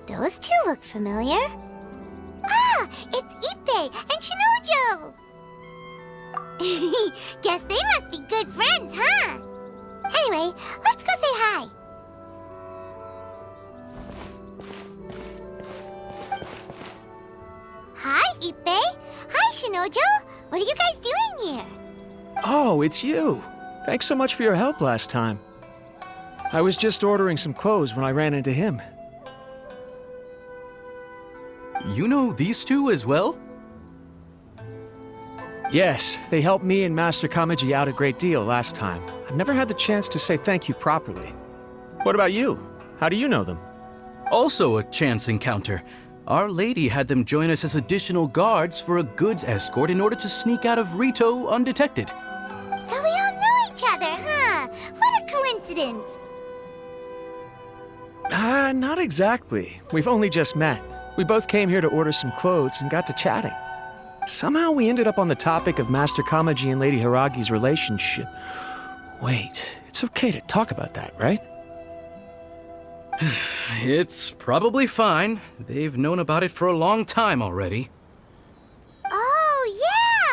Those two look familiar. Ah, it's Ippei and Shinojo! Guess they must be good friends, huh? Anyway, let's go say hi. Hi, Ippei. Hi, Shinojo. What are you guys doing here? Oh, it's you. Thanks so much for your help last time. I was just ordering some clothes when I ran into him. You know these two as well? Yes, they helped me and Master Kamiji out a great deal last time. I've never had the chance to say thank you properly. What about you? How do you know them? Also a chance encounter. Our lady had them join us as additional guards for a goods escort in order to sneak out of Rito undetected. So we all know each other, huh? What a coincidence. Not exactly. We've only just met. We both came here to order some clothes and got to chatting. Somehow we ended up on the topic of Master Kamaji and Lady Hiragi's relationship. Wait, it's okay to talk about that, right? It's probably fine. They've known about it for a long time already. Oh,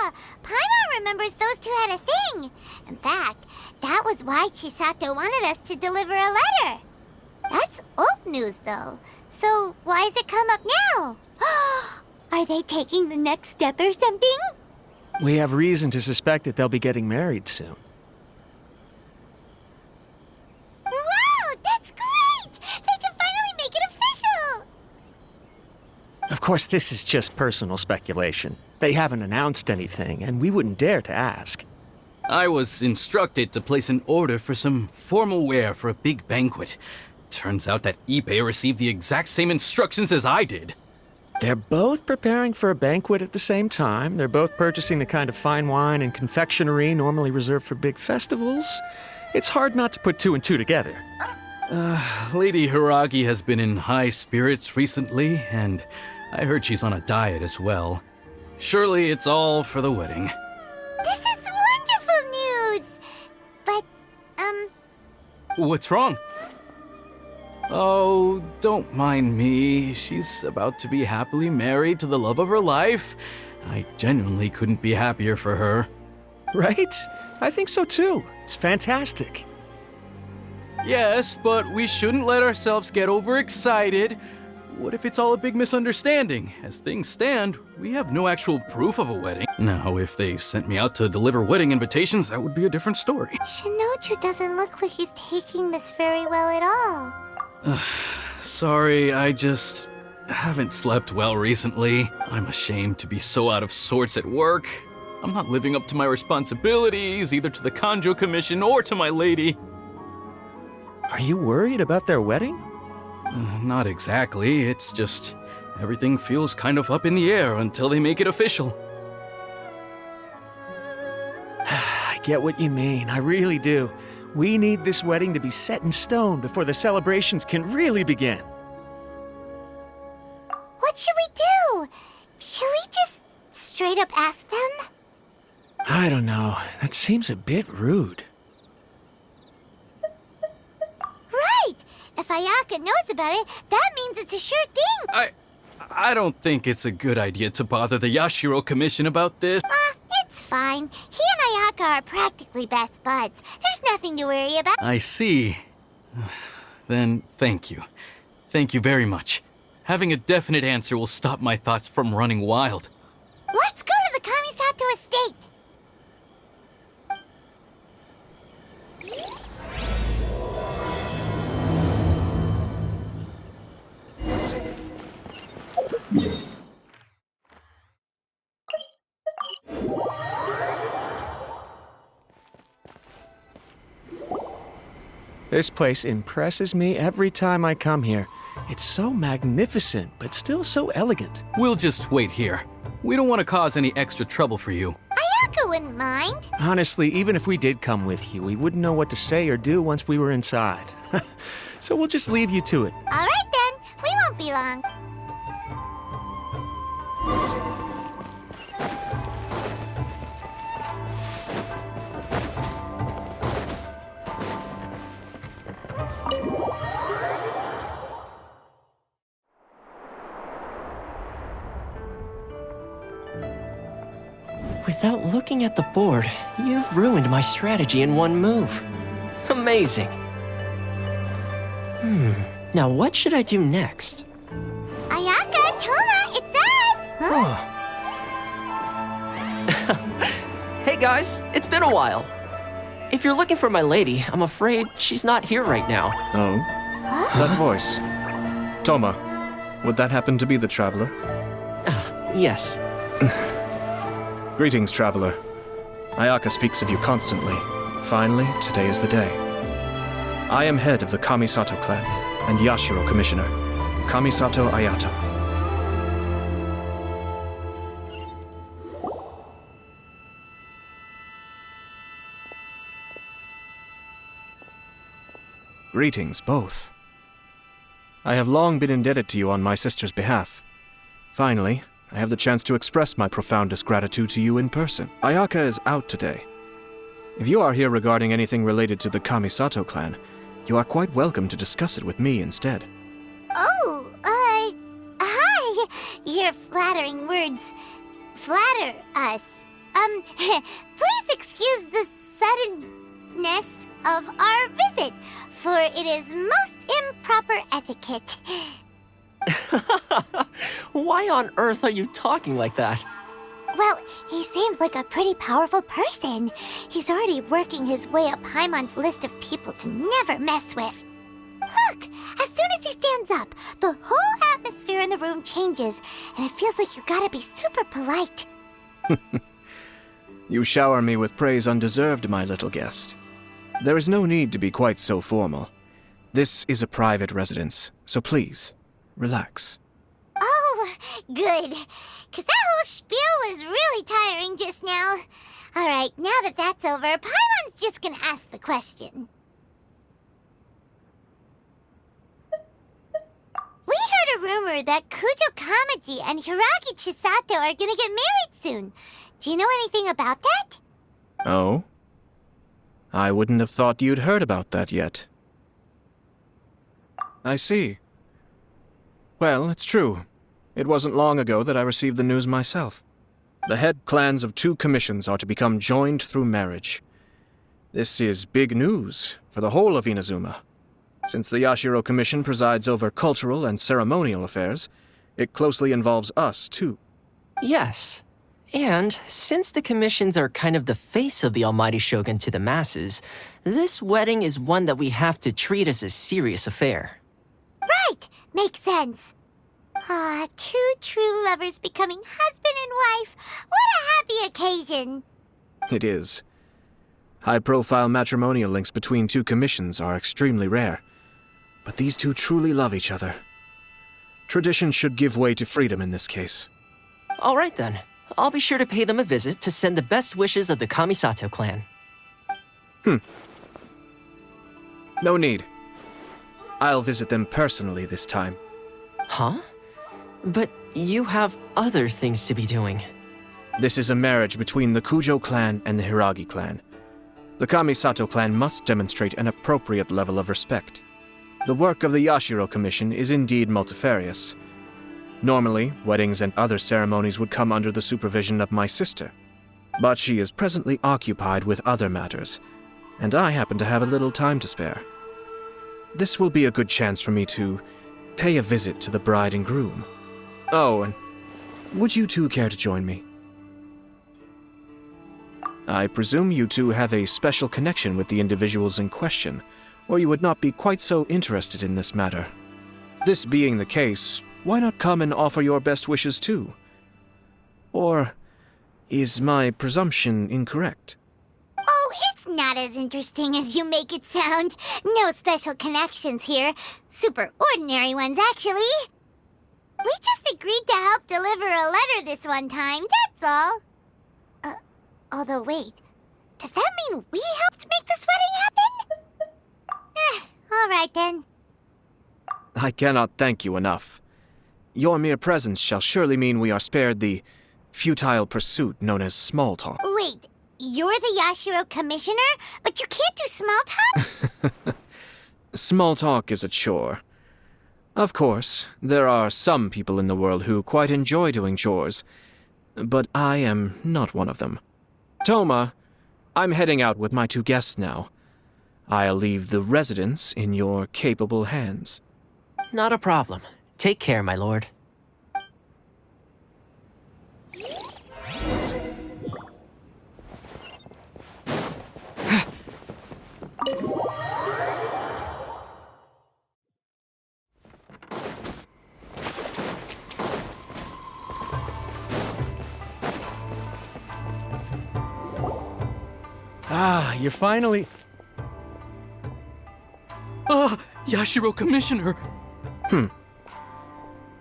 yeah! Paimon remembers those two had a thing. In fact, that was why Chisato wanted us to deliver a letter. That's old news, though. So why has it come up now? Are they taking the next step or something? We have reason to suspect that they'll be getting married soon. Wow, that's great! They can finally make it official! Of course, this is just personal speculation. They haven't announced anything, and we wouldn't dare to ask. I was instructed to place an order for some formal wear for a big banquet. Turns out that Ippei received the exact same instructions as I did. They're both preparing for a banquet at the same time. They're both purchasing the kind of fine wine and confectionery normally reserved for big festivals. It's hard not to put two and two together. Lady Hiragi has been in high spirits recently, and I heard she's on a diet as well. Surely it's all for the wedding. This is wonderful news! But, What's wrong? Oh, don't mind me. She's about to be happily married to the love of her life. I genuinely couldn't be happier for her. Right? I think so too. It's fantastic. Yes, but we shouldn't let ourselves get overexcited. What if it's all a big misunderstanding? As things stand, we have no actual proof of a wedding. Now, if they sent me out to deliver wedding invitations, that would be a different story. Shinoju doesn't look like he's taking this very well at all. Sorry, I just haven't slept well recently. I'm ashamed to be so out of sorts at work. I'm not living up to my responsibilities, either to the Kanjo Commission or to my lady. Are you worried about their wedding? Not exactly. It's just everything feels kind of up in the air until they make it official. I get what you mean. I really do. We need this wedding to be set in stone before the celebrations can really begin. What should we do? Should we just straight up ask them? I don't know. That seems a bit rude. Right! If Ayaka knows about it, that means it's a sure thing! I don't think it's a good idea to bother the Yashiro Commission about this. It's fine. He and Ayaka are practically best buds. There's nothing to worry about. I see. Then thank you. Thank you very much. Having a definite answer will stop my thoughts from running wild. Let's go to the Kamisato estate! This place impresses me every time I come here. It's so magnificent, but still so elegant. We'll just wait here. We don't want to cause any extra trouble for you. Ayaka wouldn't mind. Honestly, even if we did come with you, we wouldn't know what to say or do once we were inside. So we'll just leave you to it. All right then. We won't be long. Without looking at the board, you've ruined my strategy in one move. Amazing. Now what should I do next? Ayaka, Toma, it's us! Huh? Hey guys, it's been a while. If you're looking for my lady, I'm afraid she's not here right now. Oh? That voice. Toma, would that happen to be the traveler? Yes. Greetings, traveler. Ayaka speaks of you constantly. Finally, today is the day. I am head of the Kamisato clan and Yashiro commissioner, Kamisato Ayato. Greetings, both. I have long been indebted to you on my sister's behalf. Finally, I have the chance to express my profoundest gratitude to you in person. Ayaka is out today. If you are here regarding anything related to the Kamisato clan, you are quite welcome to discuss it with me instead. Oh, hi. Your flattering words flatter us. Please excuse the suddenness of our visit, for it is most improper etiquette. Why on earth are you talking like that? Well, he seems like a pretty powerful person. He's already working his way up Paimon's list of people to never mess with. Look, as soon as he stands up, the whole atmosphere in the room changes, and it feels like you gotta be super polite. You shower me with praise undeserved, my little guest. There is no need to be quite so formal. This is a private residence, so please, relax. Oh, good. 'Cause that whole spiel was really tiring just now. Alright, now that that's over, Paimon's just gonna ask the question. We heard a rumor that Kujo Kamaji and Hiragi Chisato are gonna get married soon. Do you know anything about that? Oh? I wouldn't have thought you'd heard about that yet. I see. Well, it's true. It wasn't long ago that I received the news myself. The head clans of 2 commissions are to become joined through marriage. This is big news for the whole of Inazuma. Since the Yashiro Commission presides over cultural and ceremonial affairs, it closely involves us, too. Yes. And since the commissions are kind of the face of the Almighty Shogun to the masses, this wedding is one that we have to treat as a serious affair. Right! Makes sense. Ah, 2 true lovers becoming husband and wife. What a happy occasion! It is. High-profile matrimonial links between 2 commissions are extremely rare. But these 2 truly love each other. Tradition should give way to freedom in this case. All right then. I'll be sure to pay them a visit to send the best wishes of the Kamisato clan. No need. I'll visit them personally this time. Huh? But you have other things to be doing. This is a marriage between the Kujo clan and the Hiragi clan. The Kamisato clan must demonstrate an appropriate level of respect. The work of the Yashiro Commission is indeed multifarious. Normally, weddings and other ceremonies would come under the supervision of my sister. But she is presently occupied with other matters, and I happen to have a little time to spare. This will be a good chance for me to pay a visit to the bride and groom. Oh, and would you 2 care to join me? I presume you 2 have a special connection with the individuals in question, or you would not be quite so interested in this matter. This being the case, why not come and offer your best wishes too? Or is my presumption incorrect? Oh, it's not as interesting as you make it sound. No special connections here. Super ordinary ones, actually. We just agreed to help deliver a letter this one time, that's all. Although wait, does that mean we helped make this wedding happen? All right then. I cannot thank you enough. Your mere presence shall surely mean we are spared the futile pursuit known as small talk. Wait, you're the Yashiro commissioner, but you can't do small talk? Small talk is a chore. Of course, there are some people in the world who quite enjoy doing chores, but I am not one of them. Toma, I'm heading out with my two guests now. I'll leave the residence in your capable hands. Not a problem. Take care, my lord. Ah, you're finally... Ah, Yashiro Commissioner!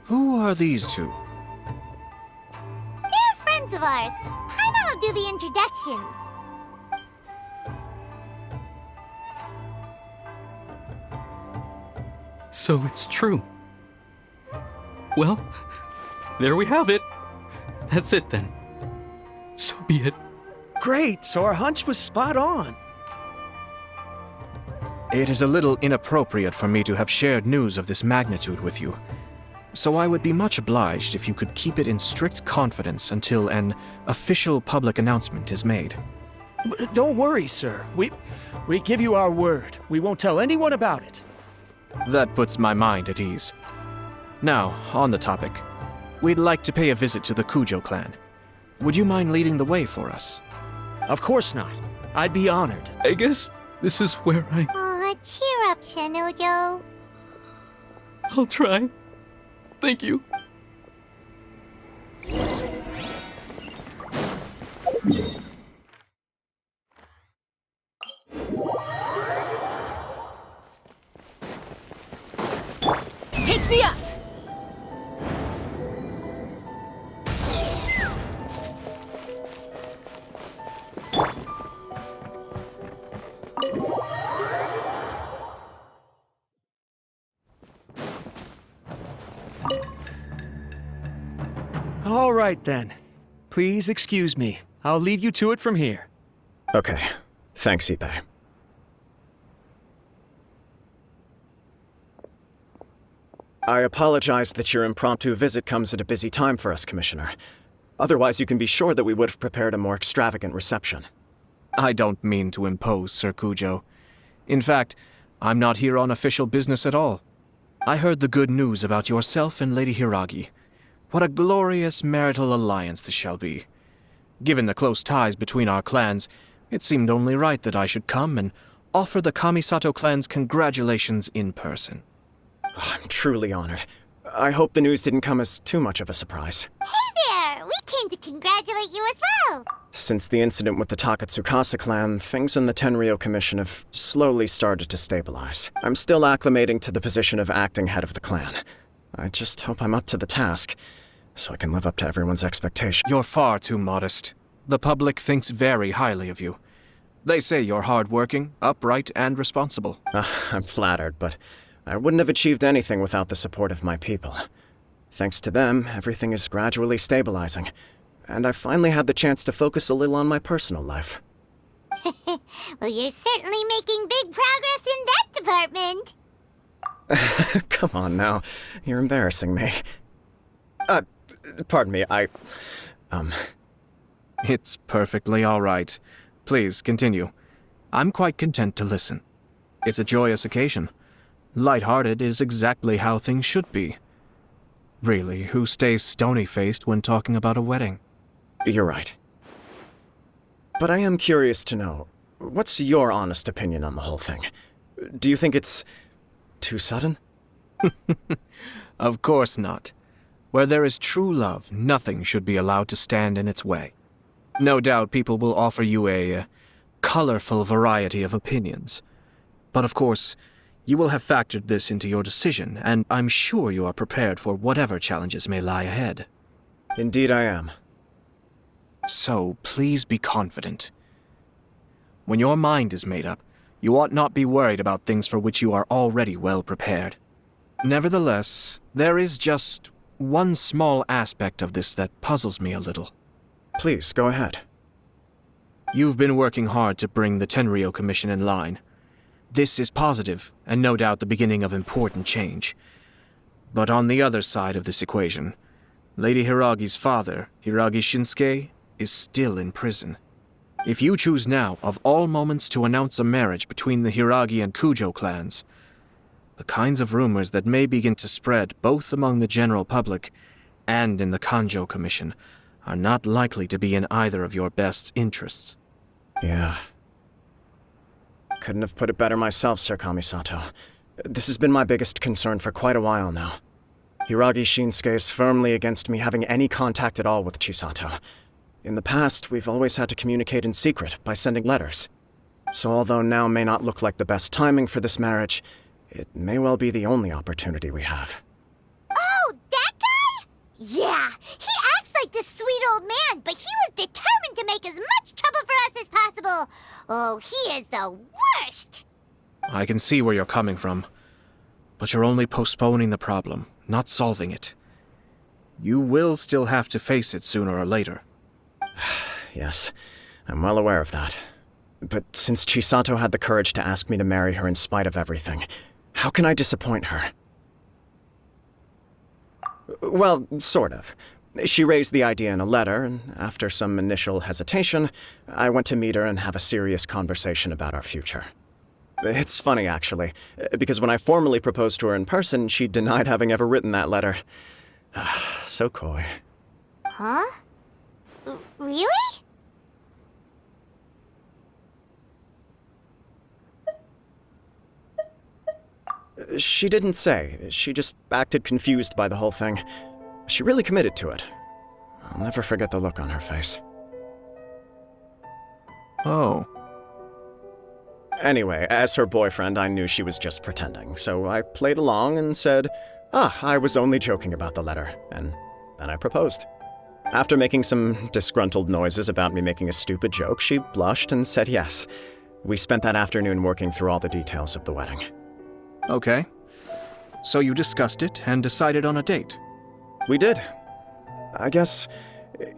Who are these two? They're friends of ours. Paimon will do the introductions. So it's true. Well, there we have it. That's it then. So be it. Great, so our hunch was spot on. It is a little inappropriate for me to have shared news of this magnitude with you, so I would be much obliged if you could keep it in strict confidence until an official public announcement is made. Don't worry, sir. We give you our word. We won't tell anyone about it. That puts my mind at ease. Now, on the topic. We'd like to pay a visit to the Kujo clan. Would you mind leading the way for us? Of course not. I'd be honored. I guess this is where Aw, cheer up, Shanojo. I'll try. Thank you. Take me up! All right, then. Please excuse me. I'll leave you to it from here. Okay. Thanks, Ippei. I apologize that your impromptu visit comes at a busy time for us, Commissioner. Otherwise, you can be sure that we would have prepared a more extravagant reception. I don't mean to impose, Sir Kujo. In fact, I'm not here on official business at all. I heard the good news about yourself and Lady Hiragi. What a glorious marital alliance this shall be. Given the close ties between our clans, it seemed only right that I should come and offer the Kamisato clan's congratulations in person. I'm truly honored. I hope the news didn't come as too much of a surprise. Hey there! We came to congratulate you as well! Since the incident with the Takatsukasa clan, things in the Tenryou Commission have slowly started to stabilize. I'm still acclimating to the position of acting head of the clan. I just hope I'm up to the task, so I can live up to everyone's expectations. You're far too modest. The public thinks very highly of you. They say you're hardworking, upright, and responsible. I'm flattered, but I wouldn't have achieved anything without the support of my people. Thanks to them, everything is gradually stabilizing, and I've finally had the chance to focus a little on my personal life. Well, you're certainly making big progress in that department. Come on now, you're embarrassing me. Pardon me, It's perfectly all right. Please, continue. I'm quite content to listen. It's a joyous occasion. Light-hearted is exactly how things should be. Really, who stays stony-faced when talking about a wedding? You're right. But I am curious to know, what's your honest opinion on the whole thing? Do you think it's too sudden? Of course not. Where there is true love, nothing should be allowed to stand in its way. No doubt people will offer you a colorful variety of opinions. But of course, you will have factored this into your decision, and I'm sure you are prepared for whatever challenges may lie ahead. Indeed I am. So, please be confident. When your mind is made up, you ought not be worried about things for which you are already well prepared. Nevertheless, there is just one small aspect of this that puzzles me a little. Please, go ahead. You've been working hard to bring the Tenryou Commission in line. This is positive, and no doubt the beginning of important change. But on the other side of this equation, Lady Hiragi's father, Hiragi Shinsuke, is still in prison. If you choose now, of all moments, to announce a marriage between the Hiragi and Kujo clans, the kinds of rumors that may begin to spread both among the general public and in the Kanjo Commission are not likely to be in either of your best interests. Yeah. Couldn't have put it better myself, Sir Kamisato. This has been my biggest concern for quite a while now. Hiragi Shinsuke is firmly against me having any contact at all with Chisato. In the past, we've always had to communicate in secret by sending letters. So although now may not look like the best timing for this marriage, it may well be the only opportunity we have. Oh, that guy? Yeah, he acts like this sweet old man, but he was determined to make as much trouble for us as possible. Oh, he is the worst! I can see where you're coming from, but you're only postponing the problem, not solving it. You will still have to face it sooner or later. Yes, I'm well aware of that. But since Chisato had the courage to ask me to marry her in spite of everything, how can I disappoint her? Well, sort of. She raised the idea in a letter, and after some initial hesitation, I went to meet her and have a serious conversation about our future. It's funny, actually, because when I formally proposed to her in person, she denied having ever written that letter. So coy. Huh? Really? She didn't say. She just acted confused by the whole thing. She really committed to it. I'll never forget the look on her face. Oh. Anyway, as her boyfriend, I knew she was just pretending, so I played along and said, I was only joking about the letter, and then I proposed. After making some disgruntled noises about me making a stupid joke, she blushed and said yes. We spent that afternoon working through all the details of the wedding. Okay. So you discussed it and decided on a date? We did. I guess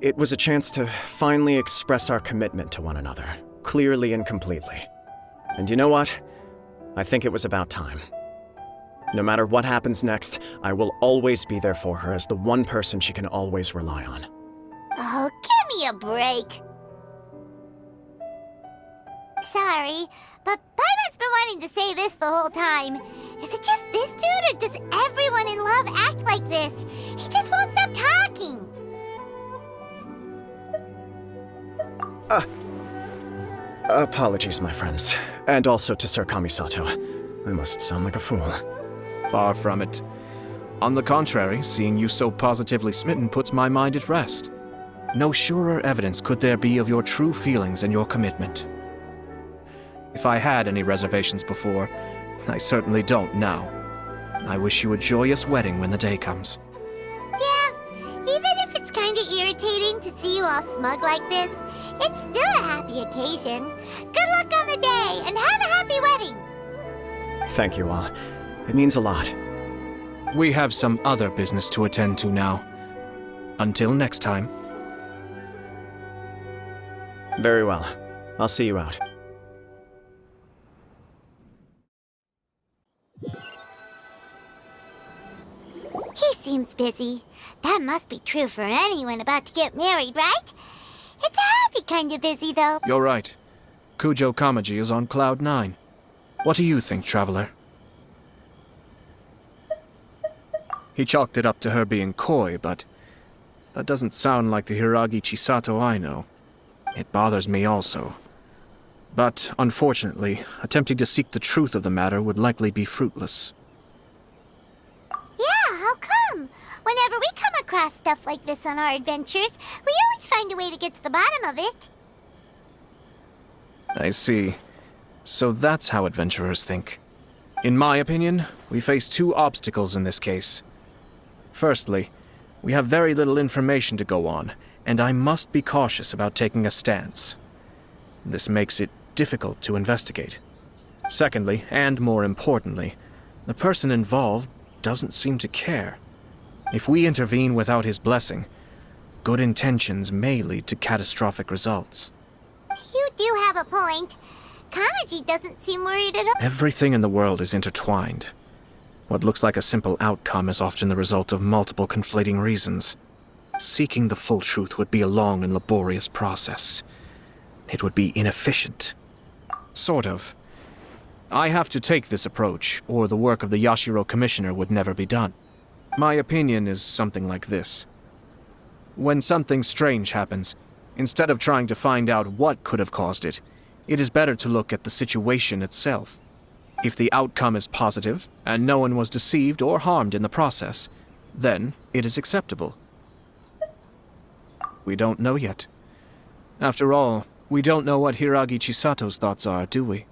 it was a chance to finally express our commitment to one another, clearly and completely. And you know what? I think it was about time. No matter what happens next, I will always be there for her as the one person she can always rely on. Oh, give me a break. Sorry, but Paimon's been wanting to say this the whole time. Is it just this dude, or does everyone in love act like this? He just won't stop talking. Apologies, my friends. And also to Sir Kamisato. I must sound like a fool. Far from it. On the contrary, seeing you so positively smitten puts my mind at rest. No surer evidence could there be of your true feelings and your commitment. If I had any reservations before, I certainly don't now. I wish you a joyous wedding when the day comes. Yeah, even if it's kinda irritating to see you all smug like this, it's still a happy occasion. Good luck on the day, and have a happy wedding! Thank you all. It means a lot. We have some other business to attend to now. Until next time. Very well. I'll see you out. He seems busy. That must be true for anyone about to get married, right? It's a happy kind of busy, though. You're right. Kujo Kamaji is on Cloud 9. What do you think, Traveler? He chalked it up to her being coy, but that doesn't sound like the Hiragi Chisato I know. It bothers me also. But, unfortunately, attempting to seek the truth of the matter would likely be fruitless. Yeah, how come? Whenever we come across stuff like this on our adventures, we always find a way to get to the bottom of it. I see. So that's how adventurers think. In my opinion, we face two obstacles in this case. Firstly, we have very little information to go on, and I must be cautious about taking a stance. This makes it difficult to investigate. Secondly, and more importantly, the person involved doesn't seem to care. If we intervene without his blessing, good intentions may lead to catastrophic results. You do have a point. Kamaji doesn't seem worried at all. Everything in the world is intertwined. What looks like a simple outcome is often the result of multiple conflating reasons. Seeking the full truth would be a long and laborious process. It would be inefficient. Sort of. I have to take this approach, or the work of the Yashiro Commissioner would never be done. My opinion is something like this. When something strange happens, instead of trying to find out what could have caused it, it is better to look at the situation itself. If the outcome is positive, and no one was deceived or harmed in the process, then it is acceptable. We don't know yet. After all, we don't know what Hiragi Chisato's thoughts are, do we?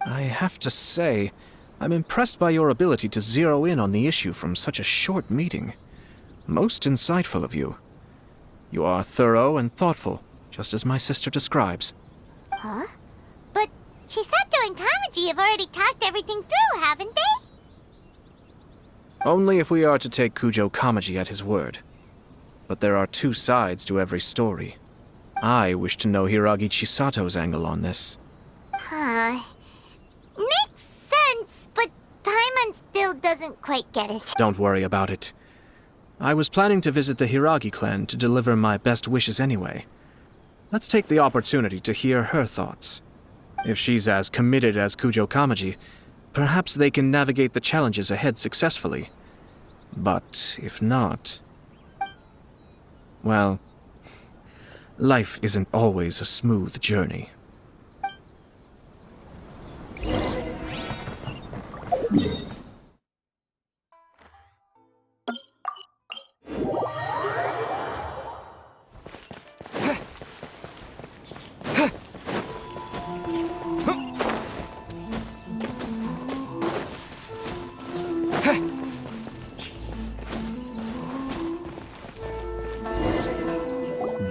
I have to say, I'm impressed by your ability to zero in on the issue from such a short meeting. Most insightful of you. You are thorough and thoughtful, just as my sister describes. Huh? But Chisato and Kamaji have already talked everything through, haven't they? Only if we are to take Kujo Kamaji at his word. But there are two sides to every story. I wish to know Hiragi Chisato's angle on this. Huh. Makes sense, but Paimon still doesn't quite get it. Don't worry about it. I was planning to visit the Hiragi clan to deliver my best wishes anyway. Let's take the opportunity to hear her thoughts. If she's as committed as Kujo Kamaji, perhaps they can navigate the challenges ahead successfully. But if not... well, life isn't always a smooth journey.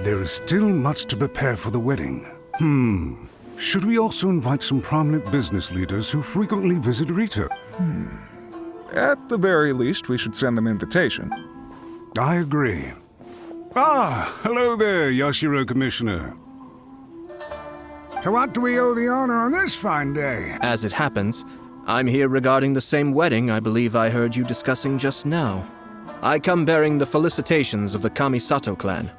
There is still much to prepare for the wedding. Should we also invite some prominent business leaders who frequently visit Rito? At the very least, we should send them an invitation. I agree. Ah, hello there, Yashiro Commissioner. To what do we owe the honor on this fine day? As it happens, I'm here regarding the same wedding I believe I heard you discussing just now. I come bearing the felicitations of the Kamisato clan.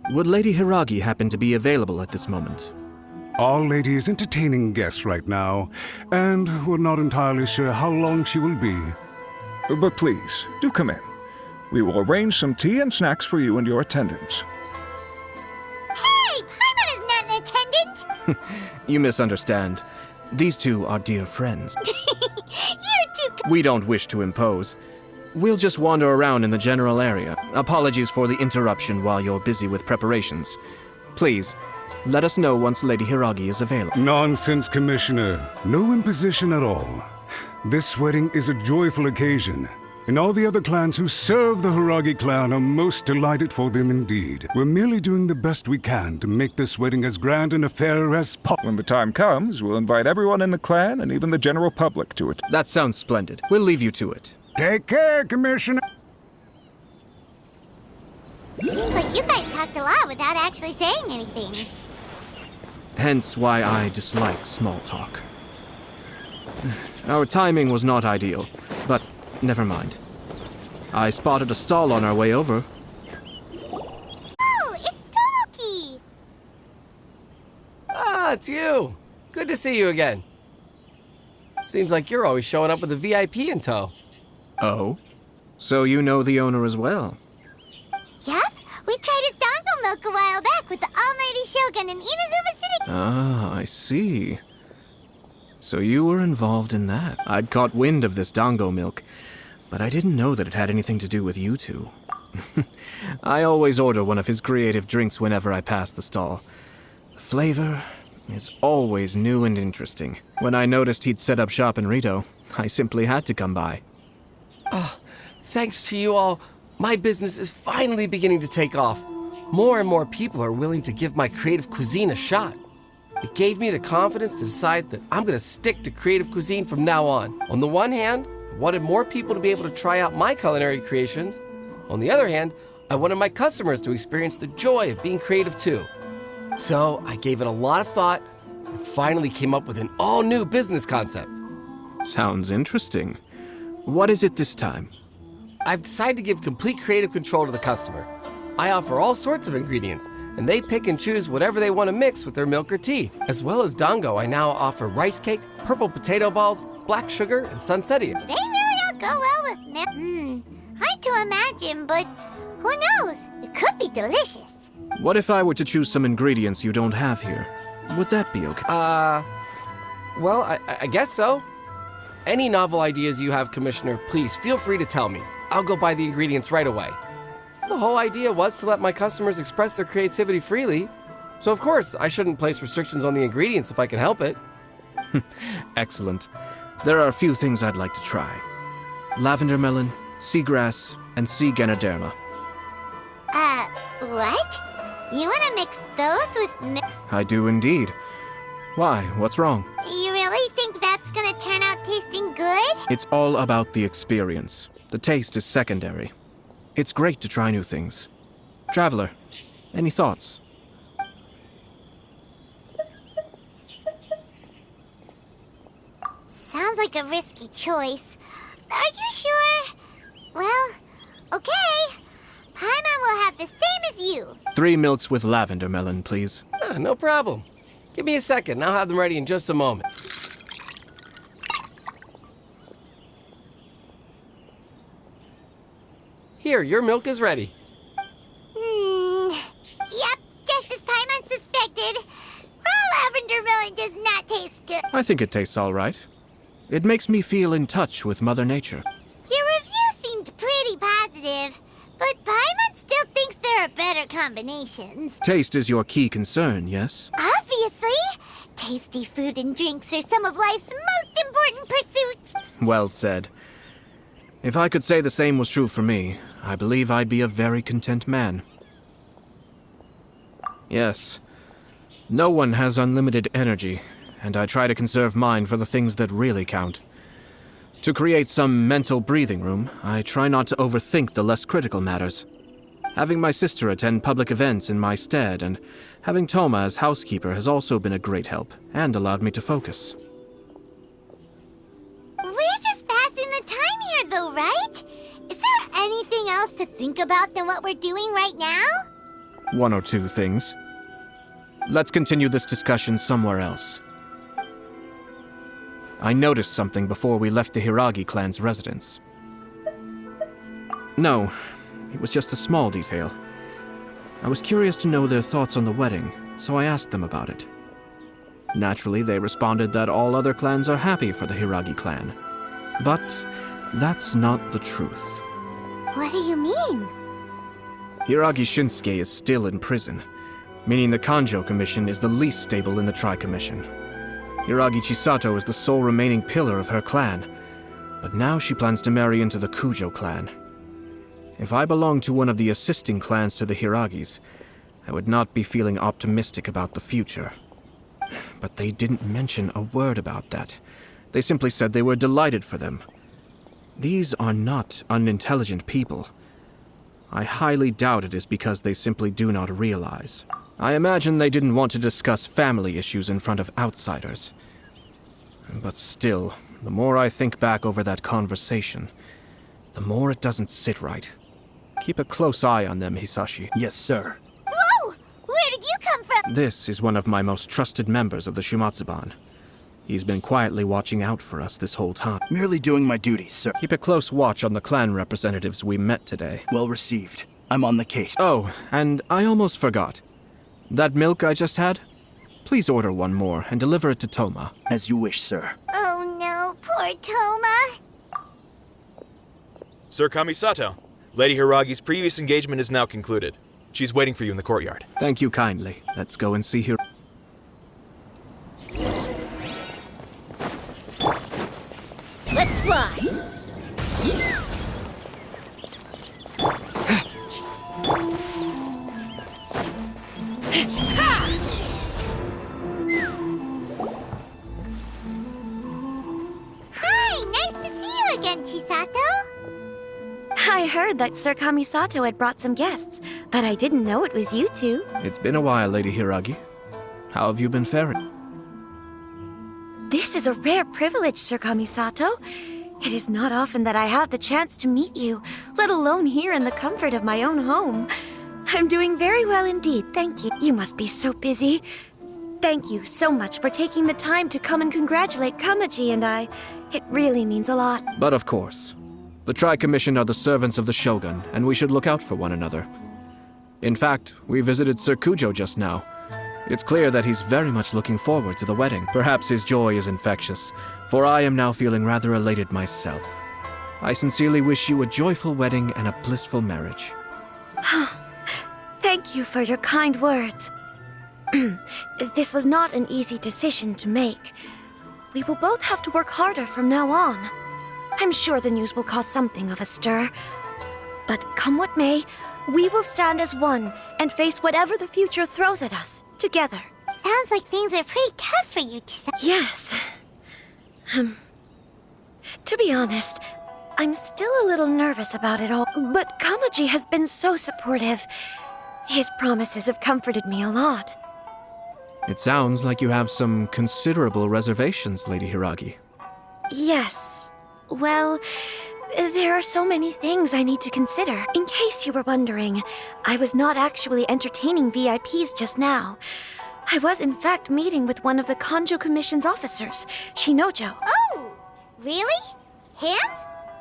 Would Lady Hiragi happen to be available at this moment? Our lady is entertaining guests right now, and we're not entirely sure how long she will be. But please, do come in. We will arrange some tea and snacks for you and your attendants. Hey! Paimon is not an attendant! You misunderstand. These two are dear friends. You're too... We don't wish to impose. We'll just wander around in the general area. Apologies for the interruption while you're busy with preparations. Please, let us know once Lady Hiragi is available. Nonsense, Commissioner. No imposition at all. This wedding is a joyful occasion, and all the other clans who serve the Hiragi clan are most delighted for them indeed. We're merely doing the best we can to make this wedding as grand an affair as possible. When the time comes, we'll invite everyone in the clan and even the general public to it. That sounds splendid. We'll leave you to it. Take care, Commissioner. Seems like you guys talked a lot without actually saying anything. Hence why I dislike small talk. Our timing was not ideal, but never mind. I spotted a stall on our way over. Oh, it's Tomoki! Ah, it's you. Good to see you again. Seems like you're always showing up with a VIP in tow. Oh? So you know the owner as well? Yep, we tried his dango milk a while back with the Almighty Shogun in Inazuma City. Ah, I see. So you were involved in that. I'd caught wind of this dango milk, but I didn't know that it had anything to do with you two. I always order one of his creative drinks whenever I pass the stall. The flavor is always new and interesting. When I noticed he'd set up shop in Rito, I simply had to come by. Thanks to you all, my business is finally beginning to take off. More and more people are willing to give my creative cuisine a shot. It gave me the confidence to decide that I'm going to stick to creative cuisine from now on. On the one hand, I wanted more people to be able to try out my culinary creations. On the other hand, I wanted my customers to experience the joy of being creative too. So I gave it a lot of thought and finally came up with an all-new business concept. Sounds interesting. What is it this time? I've decided to give complete creative control to the customer. I offer all sorts of ingredients, and they pick and choose whatever they want to mix with their milk or tea. As well as Dango, I now offer rice cake, purple potato balls, black sugar, and sunsettia. Do they really all go well with milk? Hard to imagine, but who knows? It could be delicious. What if I were to choose some ingredients you don't have here? Would that be okay? Well, I guess so. Any novel ideas you have, Commissioner, please feel free to tell me. I'll go buy the ingredients right away. The whole idea was to let my customers express their creativity freely. So of course, I shouldn't place restrictions on the ingredients if I can help it. Excellent. There are a few things I'd like to try. Lavender melon, seagrass, and sea Ganoderma. What? You want to mix those with milk? I do indeed. Why? What's wrong? You really think that's gonna turn out tasting good? It's all about the experience. The taste is secondary. It's great to try new things. Traveler, any thoughts? Sounds like a risky choice. Are you sure? Well, okay. Paimon will have the same as you. 3 milks with lavender melon, please. No problem. Give me a second, I'll have them ready in just a moment. Here, your milk is ready. Yep, just as Paimon suspected. Raw lavender melon does not taste good. I think it tastes all right. It makes me feel in touch with Mother Nature. Your review seemed pretty positive, but Paimon still thinks there are better combinations. Taste is your key concern, yes? Obviously! Tasty food and drinks are some of life's most important pursuits. Well said. If I could say the same was true for me, I believe I'd be a very content man. Yes. No one has unlimited energy, and I try to conserve mine for the things that really count. To create some mental breathing room, I try not to overthink the less critical matters. Having my sister attend public events in my stead and having Toma as housekeeper has also been a great help and allowed me to focus. We're just passing the time here, though, right? Is there anything else to think about than what we're doing right now? 1 or 2 things. Let's continue this discussion somewhere else. I noticed something before we left the Hiragi clan's residence. No, it was just a small detail. I was curious to know their thoughts on the wedding, so I asked them about it. Naturally, they responded that all other clans are happy for the Hiragi clan. But that's not the truth. What do you mean? Hiragi Shinsuke is still in prison, meaning the Kanjo Commission is the least stable in the Tri-Commission. Hiragi Chisato is the sole remaining pillar of her clan, but now she plans to marry into the Kujo clan. If I belonged to one of the assisting clans to the Hiragis, I would not be feeling optimistic about the future. But they didn't mention a word about that. They simply said they were delighted for them. These are not unintelligent people. I highly doubt it is because they simply do not realize. I imagine they didn't want to discuss family issues in front of outsiders. But still, the more I think back over that conversation, the more it doesn't sit right. Keep a close eye on them, Hisashi. Yes, sir. Whoa! Where did you come from? This is one of my most trusted members of the Shumatsuban. He's been quietly watching out for us this whole time. Merely doing my duty, sir. Keep a close watch on the clan representatives we met today. Well received. I'm on the case. Oh, and I almost forgot. That milk I just had? Please order one more and deliver it to Toma. As you wish, sir. Oh no, poor Toma. Sir Kamisato, Lady Hiragi's previous engagement is now concluded. She's waiting for you in the courtyard. Thank you kindly. Let's go and see her. Let's fly! Hi, nice to see you again, Chisato. I heard that Sir Kamisato had brought some guests, but I didn't know it was you two. It's been a while, Lady Hiragi. How have you been faring? This is a rare privilege, Sir Kamisato. It is not often that I have the chance to meet you, let alone here in the comfort of my own home. I'm doing very well indeed, thank you. You must be so busy. Thank you so much for taking the time to come and congratulate Kamaji and I. It really means a lot. But of course. The Tri-Commission are the servants of the Shogun, and we should look out for one another. In fact, we visited Sir Kujo just now. It's clear that he's very much looking forward to the wedding. Perhaps his joy is infectious, for I am now feeling rather elated myself. I sincerely wish you a joyful wedding and a blissful marriage. Thank you for your kind words. This was not an easy decision to make. We will both have to work harder from now on. I'm sure the news will cause something of a stir. But come what may, we will stand as one and face whatever the future throws at us, together. Sounds like things are pretty tough for you, Chisato. Yes. To be honest, I'm still a little nervous about it all. But Kamaji has been so supportive. His promises have comforted me a lot. It sounds like you have some considerable reservations, Lady Hiragi. Yes. Well, there are so many things I need to consider. In case you were wondering, I was not actually entertaining VIPs just now. I was in fact meeting with one of the Kanjo Commission's officers, Shinojo. Oh, really? Him?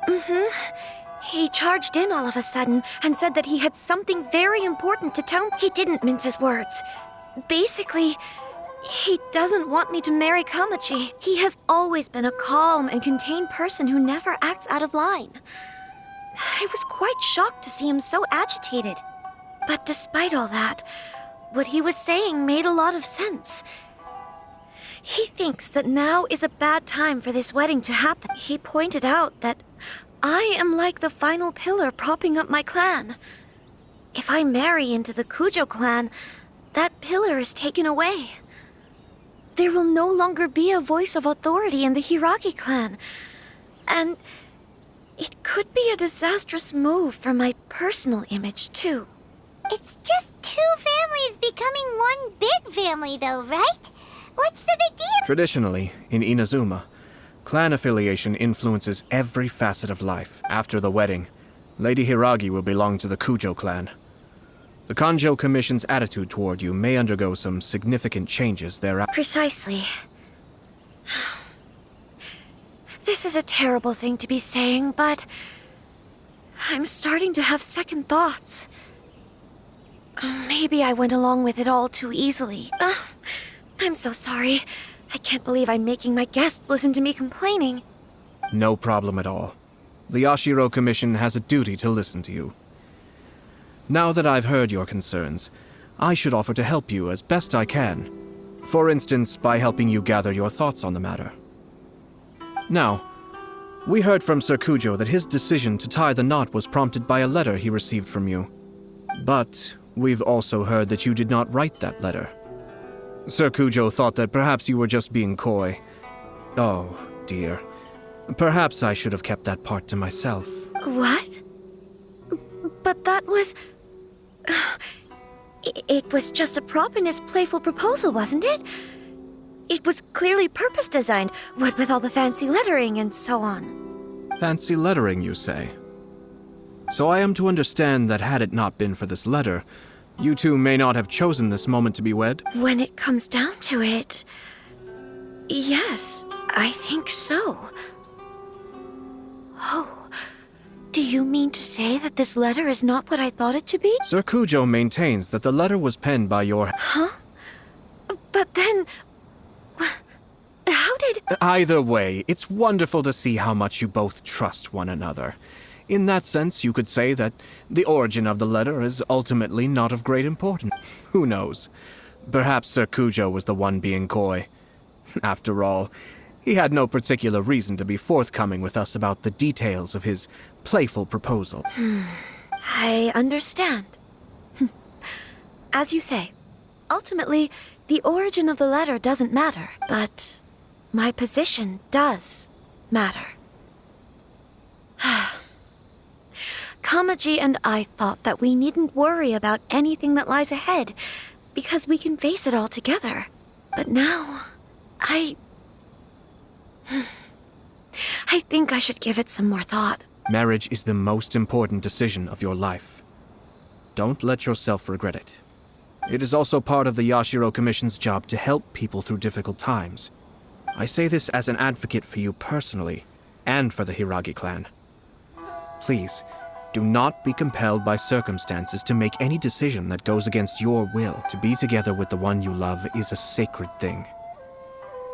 Mm-hmm. He charged in all of a sudden and said that he had something very important to tell me. He didn't mince his words. Basically, he doesn't want me to marry Kamaji. He has always been a calm and contained person who never acts out of line. I was quite shocked to see him so agitated. But despite all that, what he was saying made a lot of sense. He thinks that now is a bad time for this wedding to happen. He pointed out that I am like the final pillar propping up my clan. If I marry into the Kujo clan, that pillar is taken away. There will no longer be a voice of authority in the Hiragi clan. And it could be a disastrous move for my personal image, too. It's just two families becoming one big family, though, right? What's the big deal? Traditionally, in Inazuma, clan affiliation influences every facet of life. After the wedding, Lady Hiragi will belong to the Kujo clan. The Kanjo Commission's attitude toward you may undergo some significant changes thereafter. Precisely. This is a terrible thing to be saying, but I'm starting to have second thoughts. Maybe I went along with it all too easily. I'm so sorry. I can't believe I'm making my guests listen to me complaining. No problem at all. The Yashiro Commission has a duty to listen to you. Now that I've heard your concerns, I should offer to help you as best I can. For instance, by helping you gather your thoughts on the matter. Now, we heard from Sir Kujo that his decision to tie the knot was prompted by a letter he received from you. But we've also heard that you did not write that letter. Sir Kujo thought that perhaps you were just being coy. Oh, dear. Perhaps I should have kept that part to myself. What? But that was... It was just a prop in his playful proposal, wasn't it? It was clearly purpose-designed, what with all the fancy lettering and so on. Fancy lettering, you say? So I am to understand that had it not been for this letter, you two may not have chosen this moment to be wed? When it comes down to it... yes, I think so. Oh... Do you mean to say that this letter is not what I thought it to be? Sir Kujo maintains that the letter was penned by your... Huh? But then... how did... Either way, it's wonderful to see how much you both trust one another. In that sense, you could say that the origin of the letter is ultimately not of great importance. Who knows? Perhaps Sir Kujo was the one being coy. After all, he had no particular reason to be forthcoming with us about the details of his playful proposal. I understand. As you say, ultimately, the origin of the letter doesn't matter, but my position does matter. Kamaji and I thought that we needn't worry about anything that lies ahead, because we can face it all together. But now, I think I should give it some more thought. Marriage is the most important decision of your life. Don't let yourself regret it. It is also part of the Yashiro Commission's job to help people through difficult times. I say this as an advocate for you personally, and for the Hiragi clan. Please, do not be compelled by circumstances to make any decision that goes against your will. To be together with the one you love is a sacred thing.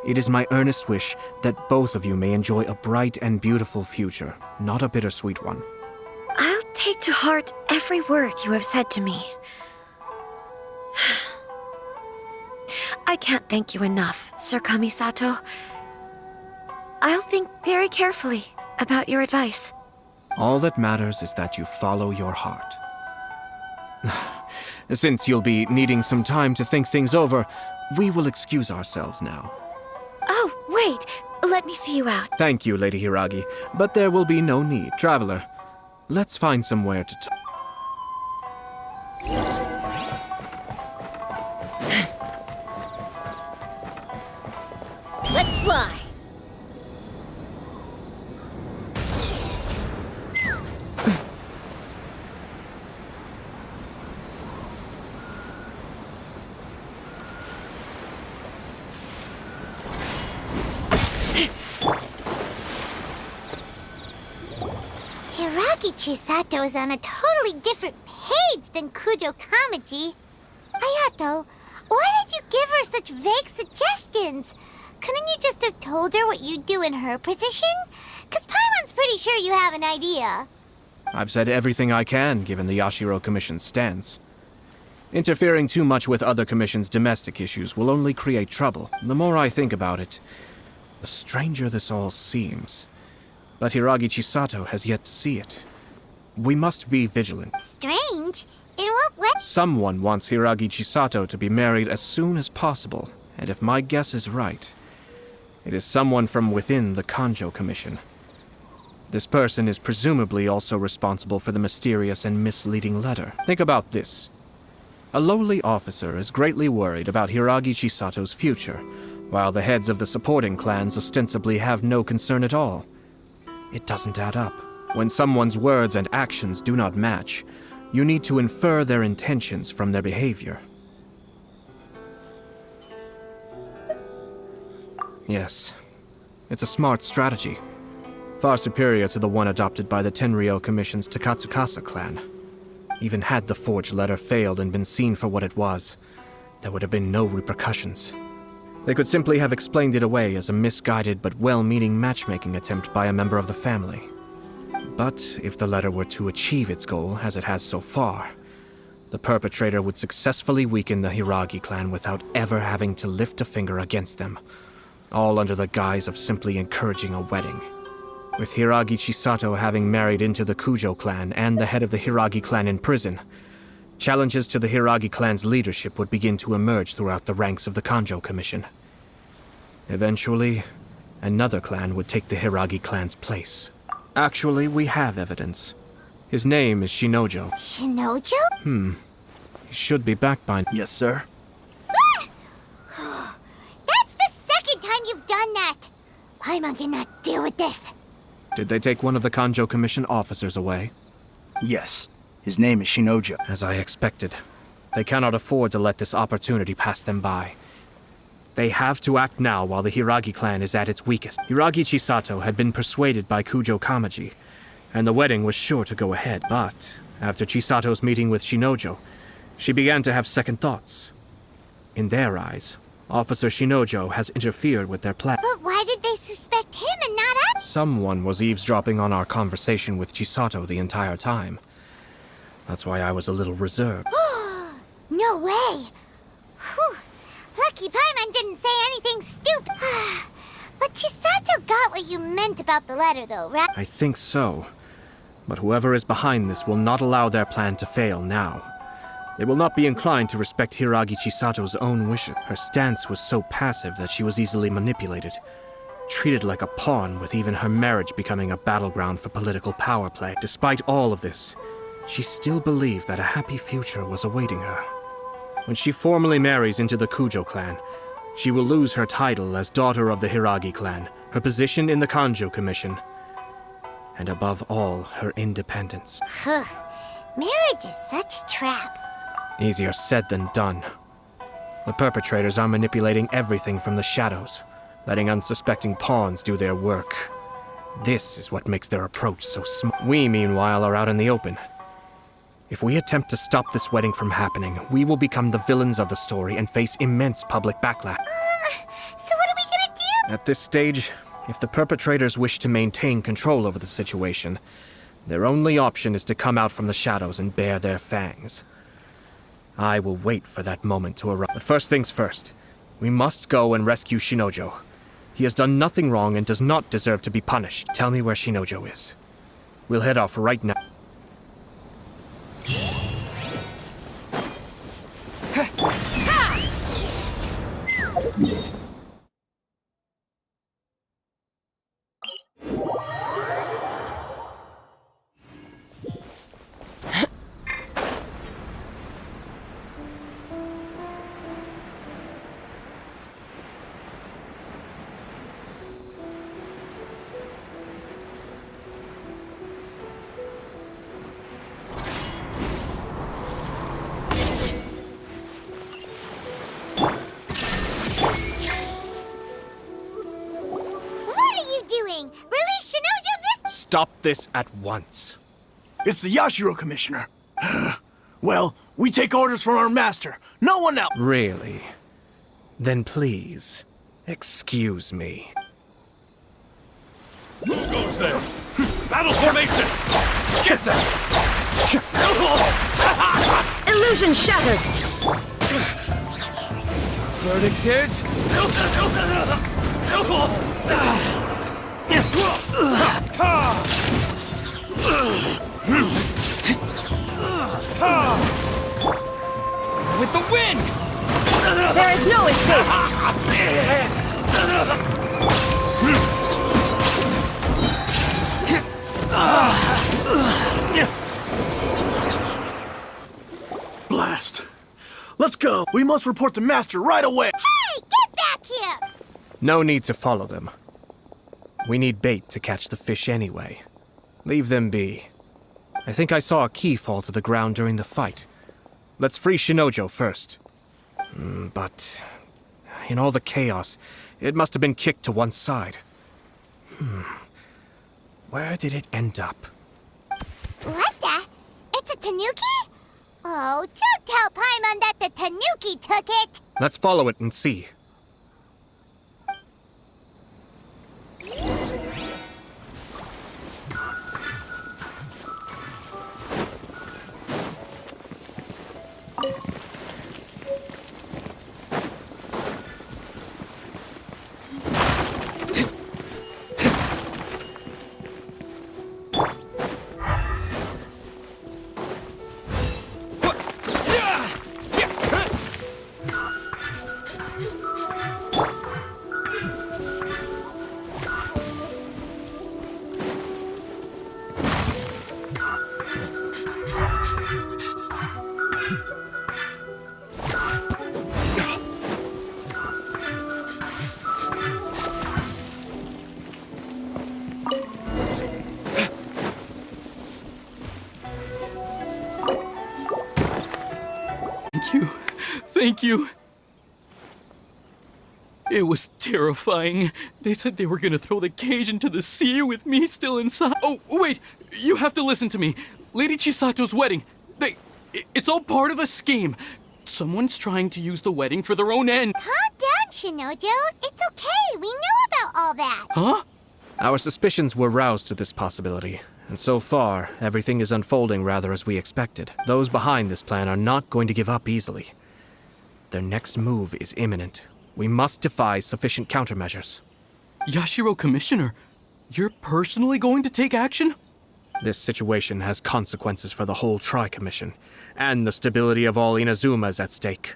It is my earnest wish that both of you may enjoy a bright and beautiful future, not a bittersweet one. I'll take to heart every word you have said to me. I can't thank you enough, Sir Kamisato. I'll think very carefully about your advice. All that matters is that you follow your heart. Since you'll be needing some time to think things over, we will excuse ourselves now. Oh, wait! Let me see you out. Thank you, Lady Hiragi, but there will be no need. Traveler, let's find somewhere to talk. Let's fly! Hiragi Chisato is on a totally different page than Kujo Kamaji. Ayato, why did you give her such vague suggestions? Couldn't you just have told her what you'd do in her position? 'Cause Paimon's pretty sure you have an idea. I've said everything I can, given the Yashiro Commission's stance. Interfering too much with other commissions' domestic issues will only create trouble. The more I think about it, the stranger this all seems. But Hiragi Chisato has yet to see it. We must be vigilant. Strange? In what way? Someone wants Hiragi Chisato to be married as soon as possible, and if my guess is right, it is someone from within the Kanjo Commission. This person is presumably also responsible for the mysterious and misleading letter. Think about this. A lowly officer is greatly worried about Hiragi Chisato's future, while the heads of the supporting clans ostensibly have no concern at all. It doesn't add up. When someone's words and actions do not match, you need to infer their intentions from their behavior. Yes, it's a smart strategy. Far superior to the one adopted by the Tenryou Commission's Takatsukasa clan. Even had the forged letter failed and been seen for what it was, there would have been no repercussions. They could simply have explained it away as a misguided but well-meaning matchmaking attempt by a member of the family. But if the letter were to achieve its goal, as it has so far, the perpetrator would successfully weaken the Hiragi clan without ever having to lift a finger against them, all under the guise of simply encouraging a wedding. With Hiragi Chisato having married into the Kujo clan and the head of the Hiragi clan in prison, challenges to the Hiragi clan's leadership would begin to emerge throughout the ranks of the Kanjo Commission. Eventually, another clan would take the Hiragi clan's place. Actually, we have evidence. His name is Shinojo. Shinojo? He should be back by now. Yes, sir. That's the second time you've done that! Paimon cannot deal with this. Did they take one of the Kanjo Commission officers away? Yes. His name is Shinojo. As I expected. They cannot afford to let this opportunity pass them by. They have to act now while the Hiragi clan is at its weakest. Hiragi Chisato had been persuaded by Kujo Kamaji, and the wedding was sure to go ahead. But after Chisato's meeting with Shinojo, she began to have second thoughts. In their eyes, Officer Shinojo has interfered with their plan. But why did they suspect him and not us? Someone was eavesdropping on our conversation with Chisato the entire time. That's why I was a little reserved. No way! Whew. Lucky Paimon didn't say anything stupid. But Chisato got what you meant about the letter, though, right? I think so. But whoever is behind this will not allow their plan to fail now. They will not be inclined to respect Hiragi Chisato's own wishes. Her stance was so passive that she was easily manipulated, treated like a pawn, with even her marriage becoming a battleground for political power play. Despite all of this, she still believed that a happy future was awaiting her. When she formally marries into the Kujo clan, she will lose her title as daughter of the Hiragi clan, her position in the Kanjo Commission, and above all, her independence. Marriage is such a trap. Easier said than done. The perpetrators are manipulating everything from the shadows, letting unsuspecting pawns do their work. This is what makes their approach so smart. We, meanwhile, are out in the open. If we attempt to stop this wedding from happening, we will become the villains of the story and face immense public backlash. So what are we gonna do? At this stage, if the perpetrators wish to maintain control over the situation, their only option is to come out from the shadows and bare their fangs. I will wait for that moment to arrive. But first things first, we must go and rescue Shinojo. He has done nothing wrong and does not deserve to be punished. Tell me where Shinojo is. We'll head off right now. Stop this at once. It's the Yashiro Commissioner. Well, we take orders from our master. No one else. Really? Then please, excuse me. Who goes there? Battle formation! Get them! Illusion shattered! Verdict is... With the wind! There is no escape! Blast! Let's go! We must report to Master right away! Hey, get back here! No need to follow them. We need bait to catch the fish anyway. Leave them be. I think I saw a key fall to the ground during the fight. Let's free Shinojo first. But in all the chaos, it must have been kicked to one side. Where did it end up? What the? It's a tanuki? Oh, don't tell Paimon that the tanuki took it! Let's follow it and see. Thank you. It was terrifying. They said they were gonna throw the cage into the sea with me still inside. Oh, wait! You have to listen to me. Lady Chisato's wedding. It's all part of a scheme. Someone's trying to use the wedding for their own end. Calm down, Shinojo. It's okay. We know about all that. Huh? Our suspicions were roused to this possibility, and so far, everything is unfolding rather as we expected. Those behind this plan are not going to give up easily. Their next move is imminent. We must devise sufficient countermeasures. Yashiro Commissioner, you're personally going to take action? This situation has consequences for the whole Tri-Commission, and the stability of all Inazumas at stake.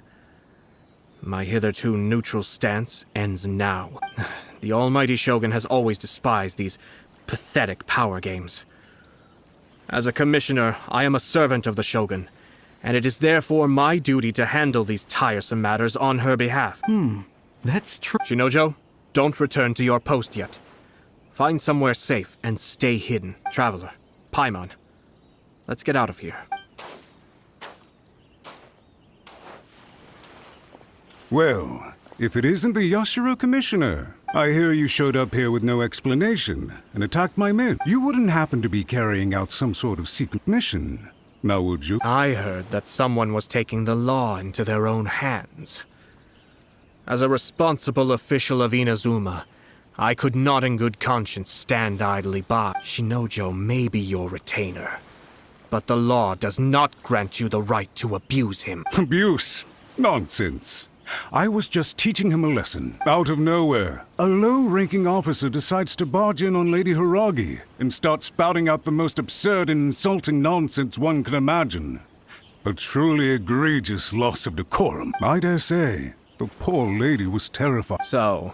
My hitherto neutral stance ends now. The almighty Shogun has always despised these pathetic power games. As a commissioner, I am a servant of the Shogun, and it is therefore my duty to handle these tiresome matters on her behalf. That's true. Shinojo, don't return to your post yet. Find somewhere safe and stay hidden. Traveler, Paimon, let's get out of here. Well, if it isn't the Yashiro Commissioner, I hear you showed up here with no explanation and attacked my men. You wouldn't happen to be carrying out some sort of secret mission, now would you? I heard that someone was taking the law into their own hands. As a responsible official of Inazuma, I could not in good conscience stand idly by. Shinojo may be your retainer, but the law does not grant you the right to abuse him. Abuse? Nonsense. I was just teaching him a lesson. Out of nowhere, a low-ranking officer decides to barge in on Lady Hiragi and start spouting out the most absurd and insulting nonsense one can imagine. A truly egregious loss of decorum. I dare say, the poor lady was terrified. So,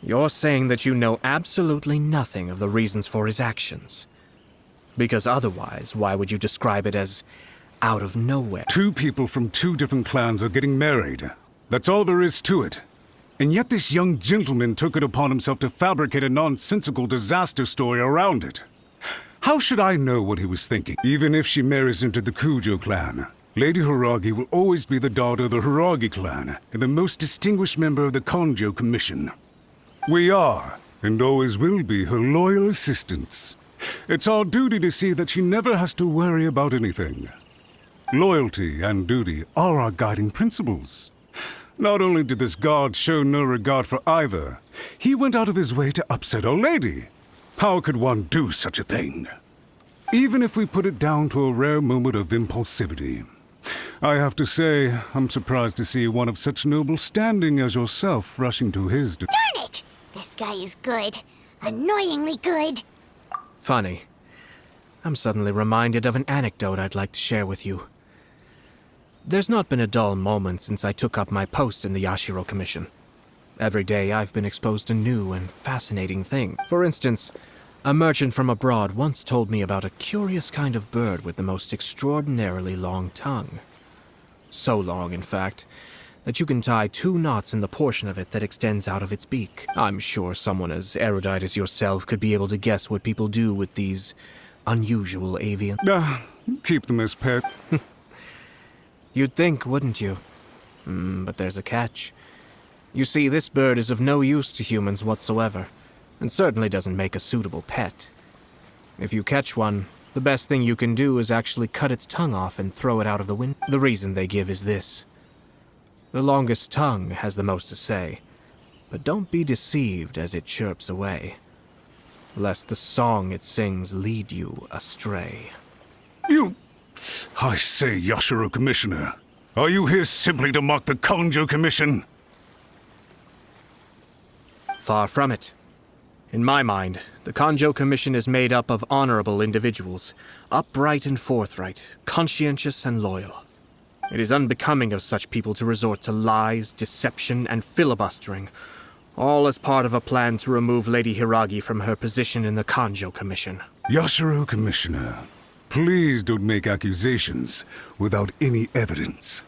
you're saying that you know absolutely nothing of the reasons for his actions? Because otherwise, why would you describe it as out of nowhere? Two people from two different clans are getting married. That's all there is to it. And yet this young gentleman took it upon himself to fabricate a nonsensical disaster story around it. How should I know what he was thinking? Even if she marries into the Kujo clan, Lady Hiragi will always be the daughter of the Hiragi clan and the most distinguished member of the Kanjo Commission. We are, and always will be, her loyal assistants. It's our duty to see that she never has to worry about anything. Loyalty and duty are our guiding principles. Not only did this guard show no regard for either, he went out of his way to upset our lady. How could one do such a thing? Even if we put it down to a rare moment of impulsivity. I have to say, I'm surprised to see one of such noble standing as yourself rushing to his Darn it! This guy is good. Annoyingly good. Funny. I'm suddenly reminded of an anecdote I'd like to share with you. There's not been a dull moment since I took up my post in the Yashiro Commission. Every day I've been exposed to new and fascinating things. For instance, a merchant from abroad once told me about a curious kind of bird with the most extraordinarily long tongue. So long, in fact, that you can tie 2 knots in the portion of it that extends out of its beak. I'm sure someone as erudite as yourself could be able to guess what people do with these unusual avian. Keep them as pet. You'd think, wouldn't you? But there's a catch. You see, this bird is of no use to humans whatsoever, and certainly doesn't make a suitable pet. If you catch one, the best thing you can do is actually cut its tongue off and throw it out of the window. The reason they give is this. The longest tongue has the most to say, but don't be deceived as it chirps away, lest the song it sings lead you astray. I say, Yashiro Commissioner, are you here simply to mock the Kanjo Commission? Far from it. In my mind, the Kanjo Commission is made up of honorable individuals, upright and forthright, conscientious and loyal. It is unbecoming of such people to resort to lies, deception, and filibustering, all as part of a plan to remove Lady Hiragi from her position in the Kanjo Commission. Yashiro Commissioner, please don't make accusations without any evidence.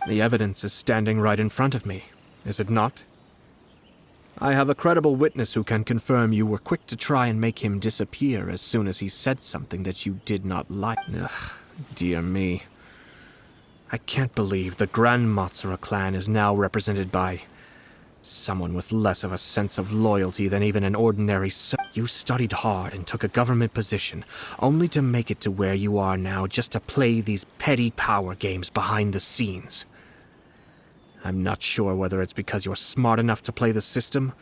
The evidence is standing right in front of me, is it not? I have a credible witness who can confirm you were quick to try and make him disappear as soon as he said something that you did not like. Ugh, dear me. I can't believe the Grand Matsura clan is now represented by someone with less of a sense of loyalty than even an ordinary You studied hard and took a government position, only to make it to where you are now just to play these petty power games behind the scenes. I'm not sure whether it's because you're smart enough to play the system,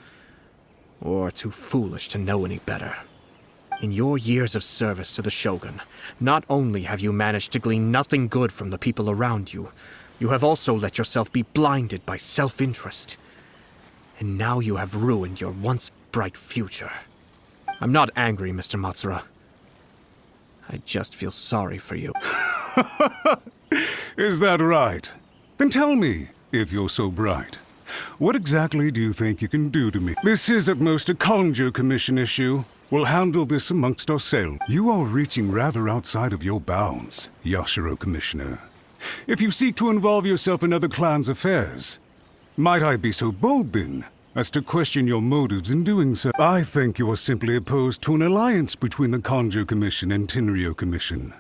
or too foolish to know any better. In your years of service to the Shogun, not only have you managed to glean nothing good from the people around you, you have also let yourself be blinded by self-interest. And now you have ruined your once bright future. I'm not angry, Mr. Matsura. I just feel sorry for you. Is that right? Then tell me, if you're so bright, what exactly do you think you can do to me? This is at most a Kanjo Commission issue. We'll handle this amongst ourselves. You are reaching rather outside of your bounds, Yashiro Commissioner. If you seek to involve yourself in other clans' affairs, might I be so bold, then, as to question your motives in doing so? I think you are simply opposed to an alliance between the Kanjo Commission and Tenryo Commission.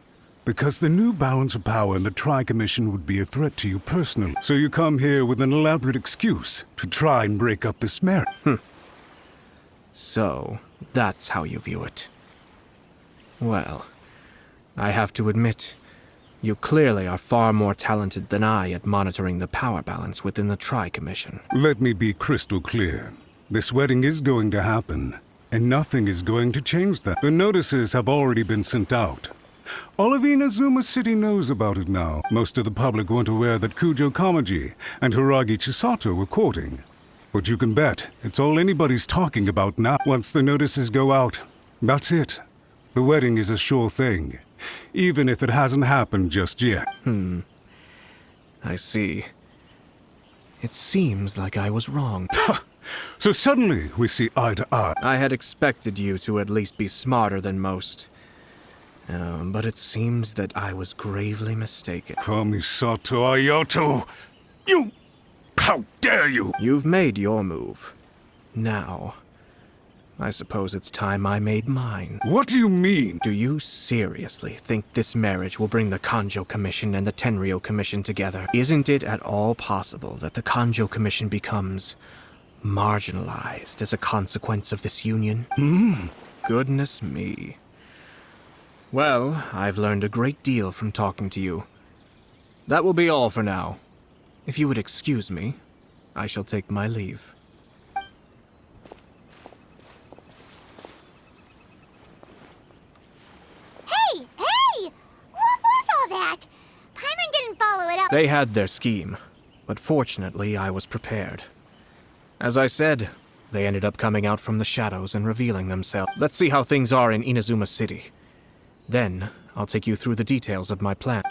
Because the new balance of power in the Tri-Commission would be a threat to you personally. So you come here with an elaborate excuse to try and break up this marriage. So, that's how you view it. Well, I have to admit, you clearly are far more talented than I at monitoring the power balance within the Tri-Commission. Let me be crystal clear. This wedding is going to happen, and nothing is going to change that. The notices have already been sent out. All of Inazuma City knows about it now. Most of the public weren't aware that Kujo Kamaji and Hiragi Chisato were courting. But you can bet it's all anybody's talking about now. Once the notices go out, that's it. The wedding is a sure thing, even if it hasn't happened just yet. I see. It seems like I was wrong. So suddenly we see eye to eye. I had expected you to at least be smarter than most. But it seems that I was gravely mistaken. Kamisato Ayato! You... How dare you! You've made your move. Now, I suppose it's time I made mine. What do you mean? Do you seriously think this marriage will bring the Kanjo Commission and the Tenryou Commission together? Isn't it at all possible that the Kanjo Commission becomes marginalized as a consequence of this union? Goodness me. Well, I've learned a great deal from talking to you. That will be all for now. If you would excuse me, I shall take my leave. Hey! What was all that? Paimon didn't follow it up. They had their scheme, but fortunately I was prepared. As I said, they ended up coming out from the shadows and revealing themselves. Let's see how things are in Inazuma City. Then, I'll take you through the details of my plan.